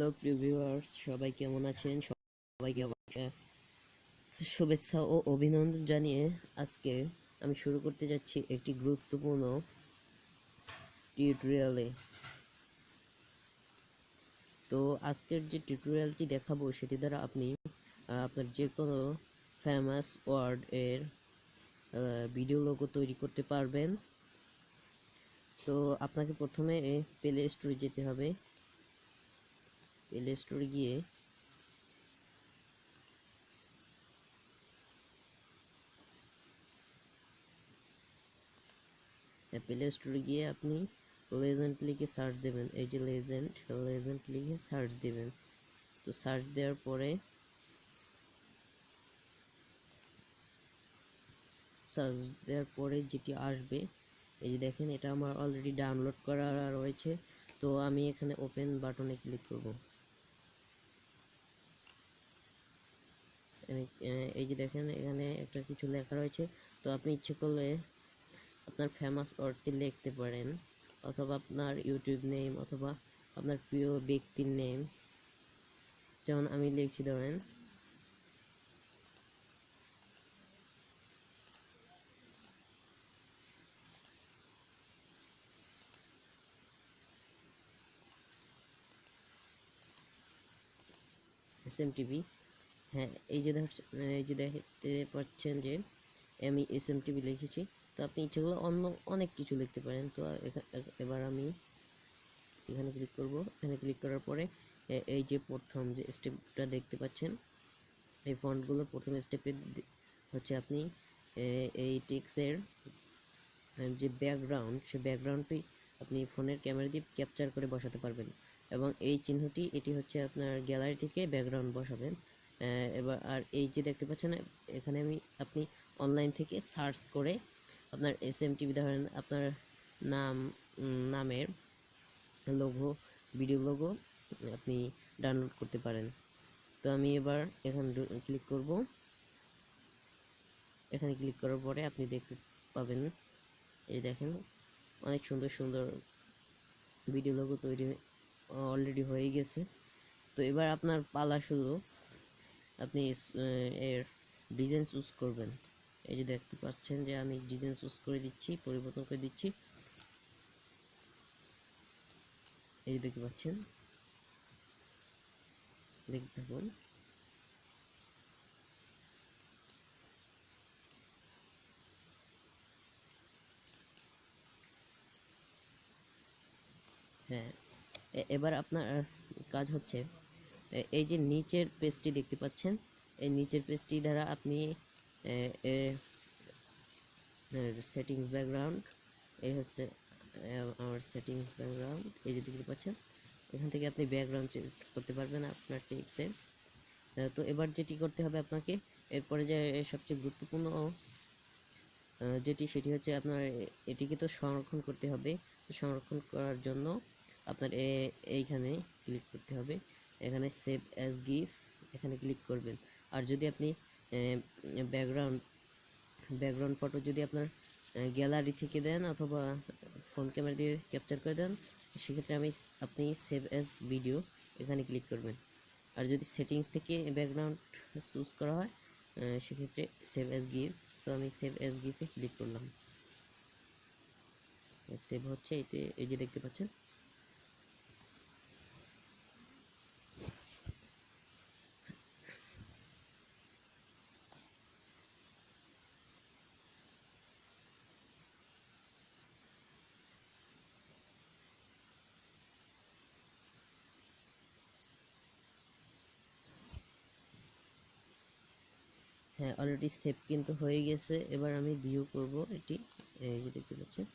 Hello viewers, সবাই কেমন আছেন? সবাইকে শুভেচ্ছা ও অভিনন্দন জানিয়ে আজকে আমি শুরু করতে যাচ্ছি একটি গুরুত্বপূর্ণ টিউটোরিয়ালে। তো আজকের যে টিউটোরিয়ালটি দেখাবো সেটি দ্বারা আপনি আপনার যে কোনো ফেমাস ওয়ার্ড এর ভিডিও লোগো তৈরি করতে পারবেন। তো আপনাকে প্রথমে প্লে স্টোরে যেতে হবে। প্লে স্টোরে গিয়ে প্লে স্টোরে গিয়ে আপনি লেজেন্ড লিখে সার্চ দেবেন। এই যে লেজেন্ড লিখে সার্চ দেবেন। তো সার্চ দেওয়ার পরে যেটি আসবে, এই যে দেখেন, এটা আমার অলরেডি ডাউনলোড করা রয়েছে। তো আমি এখানে ওপেন বাটনে ক্লিক করব। এই যে দেখেন, এখানে একটা কিছু লেখা রয়েছে। তো আপনি ইচ্ছে করলে আপনার ফেমাস ওয়ার্ডটি লিখতে পারেন, অথবা আপনার ইউটিউব নেম, অথবা আপনার প্রিয় ব্যক্তির নেম। যেমন আমি লিখছি, ধরেন SMTV। হ্যাঁ, এই যে দেখতে পাচ্ছেন যে আমি SMTV লিখেছি। তো আপনি ইচ্ছে করলে অন্য অনেক কিছু লিখতে পারেন। তো এবার আমি এখানে ক্লিক করব। এখানে ক্লিক করার পরে এই যে প্রথম যে স্টেপটা দেখতে পাচ্ছেন, এই ফন্টগুলো প্রথম স্টেপে হচ্ছে আপনি এই টেক্সটের যে ব্যাকগ্রাউন্ড, সেই ব্যাকগ্রাউন্ডটি আপনি ফোনের ক্যামেরা দিয়ে ক্যাপচার করে বসাতে পারবেন। এবং এই চিহ্নটি, এটি হচ্ছে আপনার গ্যালারি থেকে ব্যাকগ্রাউন্ড বসাবেন। এবার আর এই যে দেখতে পাচ্ছেন, এখানে আপনি অনলাইন থেকে সার্চ করে আপনার SMTV, ধরেন আপনার নামের লোগো, ভিডিও লোগো আপনি ডাউনলোড করতে পারেন। তো আমি এবার এখানে ক্লিক করব। এখানে ক্লিক করার পরে আপনি দেখতে পাবেন, এই দেখেন, অনেক সুন্দর সুন্দর ভিডিও লোগো তৈরি অলরেডি হয়ে গেছে। তো এবার আপনার পালা শুধু আপনি এর ডিজাইন চুজ করবেন। এই যে দেখতে পাচ্ছেন যে আমি ডিজাইন চুজ করে দিচ্ছি, পরিবর্তন করে দিচ্ছি। এই যে দেখতে পাচ্ছেন, দেখতে থাকুন। হ্যাঁ, এবার আপনার কাজ হচ্ছে, এই যে নিচের পেজটি দেখতে পাচ্ছেন, এই নিচের পেজটি দ্বারা আপনি সেটিংস ব্যাকগ্রাউন্ড, এই হচ্ছে আমার সেটিংস ব্যাকগ্রাউন্ড। এই যে দেখতে পাচ্ছেন, এখান থেকে আপনি ব্যাকগ্রাউন্ড চেঞ্জ করতে পারবেন আপনার টেক্সটের। তো এবার যেটি করতে হবে আপনাকে, এরপরে যে সবচেয়ে গুরুত্বপূর্ণ সেটি হচ্ছে আপনার এটিকে তো সংরক্ষণ করতে হবে। সংরক্ষণ করার জন্য আপনার এইখানে ক্লিক করতে হবে। এখানে সেভ অ্যাজ গিফ, এখানে ক্লিক করবেন। আর যদি আপনি ব্যাকগ্রাউন্ড ফটো যদি আপনার গ্যালারি থেকে দেন, অথবা ফোন ক্যামেরা দিয়ে ক্যাপচার করে দেন, সেক্ষেত্রে আপনি সেভ অ্যাজ ভিডিও এখানে ক্লিক করবেন। আর যদি সেটিংস থেকে ব্যাকগ্রাউন্ড চুজ করা হয়, সেক্ষেত্রে সেভ অ্যাজ গিফ। তো আমি সেভ অ্যাজ গিফে ক্লিক করলাম। সেভ হচ্ছে, এতে এই যে দেখতে পাচ্ছেন। হ্যাঁ, অলরেডি সেভ কিন্তু হয়ে গেছে। এবার আমি ভিউ করব এটি। এই যে দেখতে পাচ্ছেন,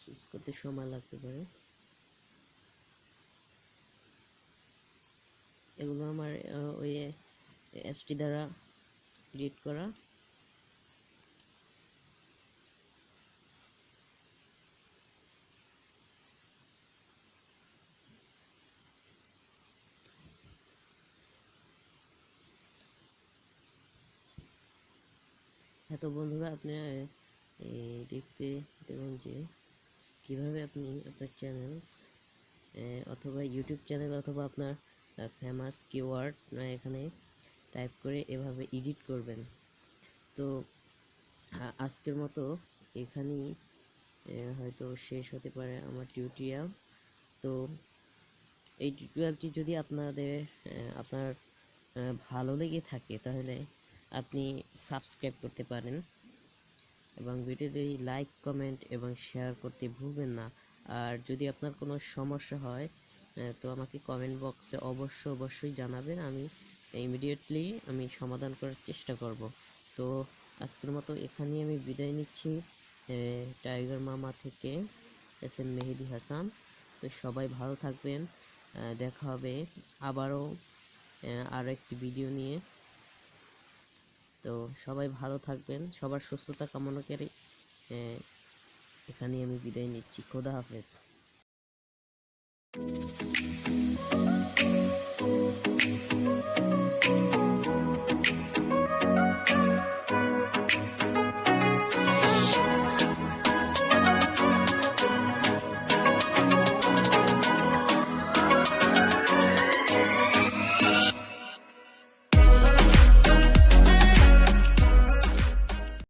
চুজ করতে সময় লাগতে পারে। এগুলো আমার ওই অ্যাপসটি দ্বারা ক্রিয়েট করা। হ্যাঁ, তো বন্ধুরা আপনারা দেখতে দেবেন যে কীভাবে আপনি আপনার চ্যানেলস অথবা ইউটিউব চ্যানেল অথবা আপনার ফেমাস কিওয়ার্ড এখানে টাইপ করে এভাবে এডিট করবেন। তো আজকের মতো এখানেই হয়তো শেষ হতে পারে আমার টিউটোরিয়াল। তো এই টিউটোরিয়ালটি যদি আপনার ভালো লেগে থাকে তাহলে আপনি সাবস্ক্রাইব করতে পারেন এবং ভিডিওটি লাইক, কমেন্ট এবং শেয়ার করতে ভুলবেন না। আর যদি আপনার কোনো সমস্যা হয় তো আমাকে কমেন্ট বক্সে অবশ্যই জানাবেন, আমি ইমিডিয়েটলি সমাধান করার চেষ্টা করব। তো আজকের মতো এখানেই আমি বিদায় নিচ্ছি টাইগার মামা থেকে SM মেহেদি হাসান। তো সবাই ভালো থাকবেন, দেখা হবে আবারও আরও একটি ভিডিও নিয়ে। তো সবাই ভালো থাকবেন, সবার সুস্থতা কামনা করে এখানেই আমি বিদায় নিচ্ছি। খোদা হাফেজ।